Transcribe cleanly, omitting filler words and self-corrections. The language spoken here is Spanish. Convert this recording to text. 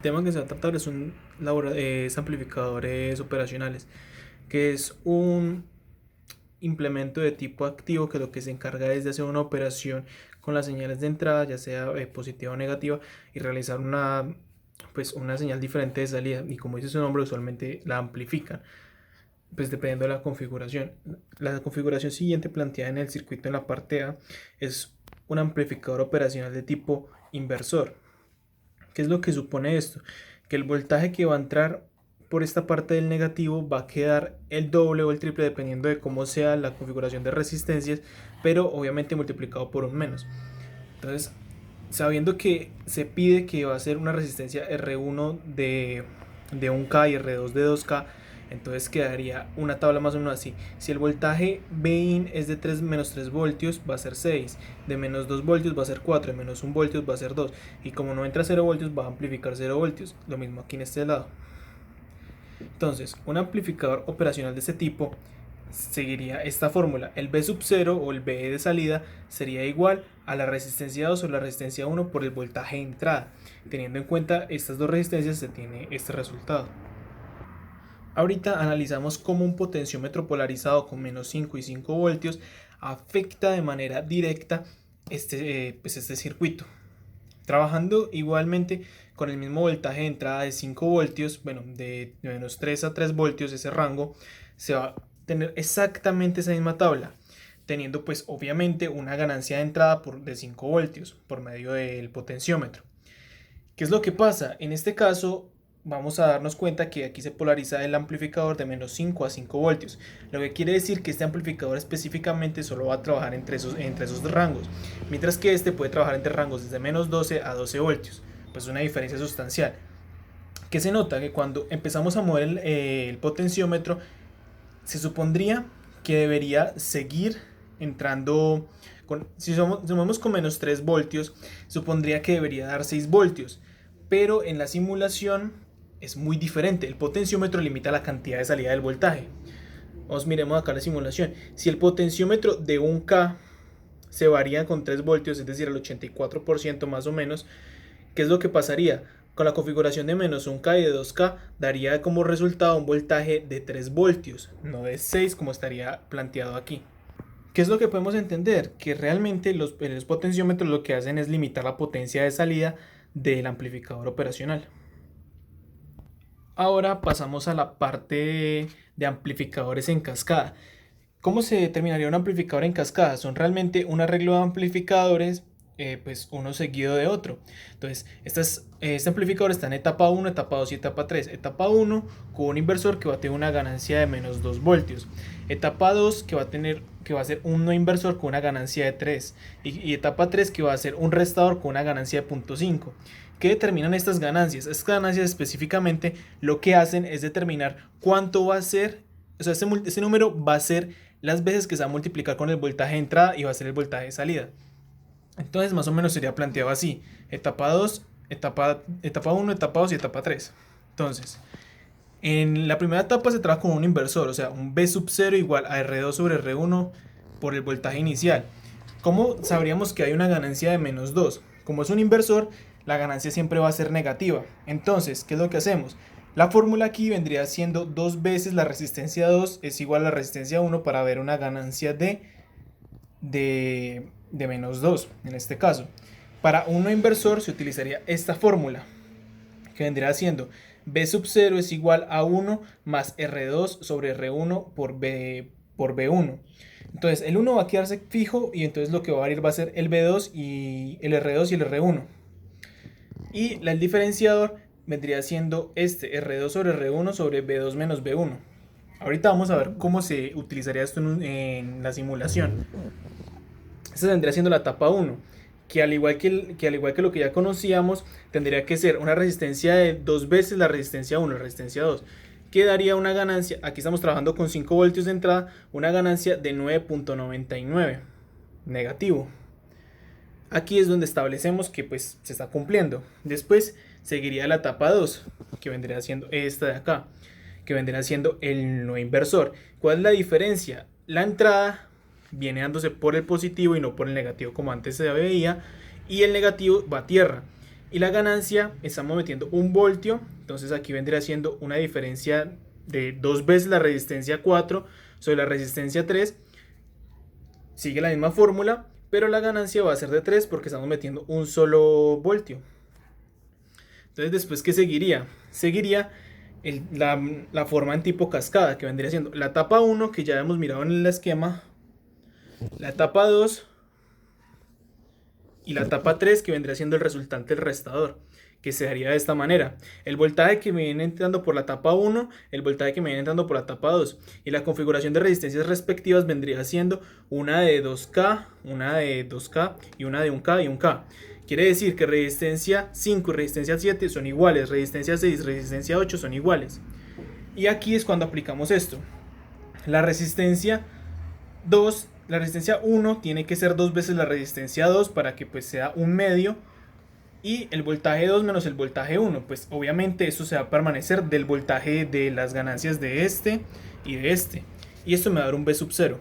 El tema que se va a tratar es amplificadores operacionales, que es un implemento de tipo activo que lo que se encarga es de hacer una operación con las señales de entrada, ya sea positiva o negativa, y realizar una señal diferente de salida. Y como dice su nombre, usualmente la amplifican, pues dependiendo de la configuración. La configuración siguiente planteada en el circuito en la parte A es un amplificador operacional de tipo inversor. ¿Qué es lo que supone esto? Que el voltaje que va a entrar por esta parte del negativo va a quedar el doble o el triple dependiendo de cómo sea la configuración de resistencias, pero obviamente multiplicado por un menos. Entonces, sabiendo que se pide que va a ser una resistencia R1 de 1K y R2 de 2K, entonces quedaría una tabla más o menos así. Si el voltaje Bin es de 3 menos 3 voltios, va a ser 6. De menos 2 voltios va a ser 4. De menos 1 voltios va a ser 2. Y como no entra 0 voltios, va a amplificar 0 voltios. Lo mismo aquí en este lado. Entonces, un amplificador operacional de este tipo seguiría esta fórmula. El B sub 0 o el B de salida sería igual a la resistencia 2 o la resistencia 1 por el voltaje de entrada. Teniendo en cuenta estas dos resistencias se tiene este resultado. Ahorita analizamos cómo un potenciómetro polarizado con menos 5 y 5 voltios afecta de manera directa este circuito. Trabajando igualmente con el mismo voltaje de entrada de 5 voltios, bueno, de menos 3 a 3 voltios, ese rango, se va a tener exactamente esa misma tabla, teniendo pues obviamente una ganancia de entrada de 5 voltios por medio del potenciómetro. ¿Qué es lo que pasa? En este caso vamos a darnos cuenta que aquí se polariza el amplificador de menos 5 a 5 voltios, lo que quiere decir que este amplificador específicamente solo va a trabajar entre esos rangos, mientras que este puede trabajar entre rangos desde menos 12 a 12 voltios, pues una diferencia sustancial. Que se nota que cuando empezamos a mover el potenciómetro, se supondría que debería seguir entrando, si sumamos con menos 3 voltios, supondría que debería dar 6 voltios, pero en la simulación es muy diferente. El potenciómetro limita la cantidad de salida del voltaje. Miremos acá la simulación. Si el potenciómetro de 1K se varía con 3 voltios, es decir, el 84% más o menos, ¿qué es lo que pasaría? Con la configuración de menos 1K y de 2K daría como resultado un voltaje de 3 voltios, no de 6 como estaría planteado aquí. ¿Qué es lo que podemos entender? Que realmente los potenciómetros lo que hacen es limitar la potencia de salida del amplificador operacional. Ahora pasamos a la parte de amplificadores en cascada. ¿Cómo se determinaría un amplificador en cascada? Son realmente un arreglo de amplificadores, pues uno seguido de otro. Entonces, este amplificador está en etapa 1, etapa 2 y etapa 3. Etapa 1 con un inversor que va a tener una ganancia de menos 2 voltios. Etapa 2 que va a ser un no inversor con una ganancia de 3. Y etapa 3 que va a ser un restador con una ganancia de 0.5. ¿Qué determinan estas ganancias? Estas ganancias específicamente lo que hacen es determinar cuánto va a ser, o sea, este número va a ser las veces que se va a multiplicar con el voltaje de entrada y va a ser el voltaje de salida. Entonces más o menos sería planteado así: etapa 2, etapa 1, etapa 2 y etapa 3. Entonces, en la primera etapa se trabaja con un inversor, o sea, un B sub 0 igual a R2 sobre R1 por el voltaje inicial. ¿Cómo sabríamos que hay una ganancia de menos 2? Como es un inversor, la ganancia siempre va a ser negativa. Entonces, ¿qué es lo que hacemos? La fórmula aquí vendría siendo 2 veces la resistencia 2 es igual a la resistencia 1 para ver una ganancia de menos 2 en este caso. Para un no inversor se utilizaría esta fórmula, que vendría siendo B sub 0 es igual a 1 más R2 sobre R1 por B1. Entonces el 1 va a quedarse fijo y entonces lo que va a variar va a ser el B2 y el R2 y el R1. Y el diferenciador vendría siendo este R2 sobre R1 sobre B2 menos B1. Ahorita vamos a ver cómo se utilizaría esto en la simulación. Esta vendría siendo la etapa 1, que al igual que lo que ya conocíamos, tendría que ser una resistencia de 2 veces la resistencia 1, la resistencia 2, que daría una ganancia, aquí estamos trabajando con 5 voltios de entrada, una ganancia de 9.99 negativo. Aquí es donde establecemos que pues se está cumpliendo. Después seguiría la etapa 2, que vendría siendo esta de acá, que vendría siendo el no inversor. ¿Cuál es la diferencia? La entrada viene dándose por el positivo y no por el negativo como antes se veía, y el negativo va a tierra. Y la ganancia, estamos metiendo 1 voltio, entonces aquí vendría siendo una diferencia de 2 veces la resistencia 4 sobre la resistencia 3. Sigue la misma fórmula, pero la ganancia va a ser de 3 porque estamos metiendo un solo voltio. Entonces después, ¿qué seguiría? Seguiría la forma en tipo cascada, que vendría siendo la etapa 1, que ya hemos mirado en el esquema, la etapa 2 y la etapa 3, que vendría siendo el resultante del restador, que se daría de esta manera: el voltaje que me viene entrando por la etapa 1, el voltaje que me viene entrando por la etapa 2, y la configuración de resistencias respectivas vendría siendo una de 2K, una de 2K y una de 1K y 1K. Quiere decir que resistencia 5 y resistencia 7 son iguales, resistencia 6 y resistencia 8 son iguales. Y aquí es cuando aplicamos esto. La resistencia 1 tiene que ser 2 veces la resistencia 2 para que pues sea un medio. Y el voltaje 2 menos el voltaje 1, pues obviamente eso se va a permanecer del voltaje de las ganancias de este y de este. Y esto me va a dar un V sub 0.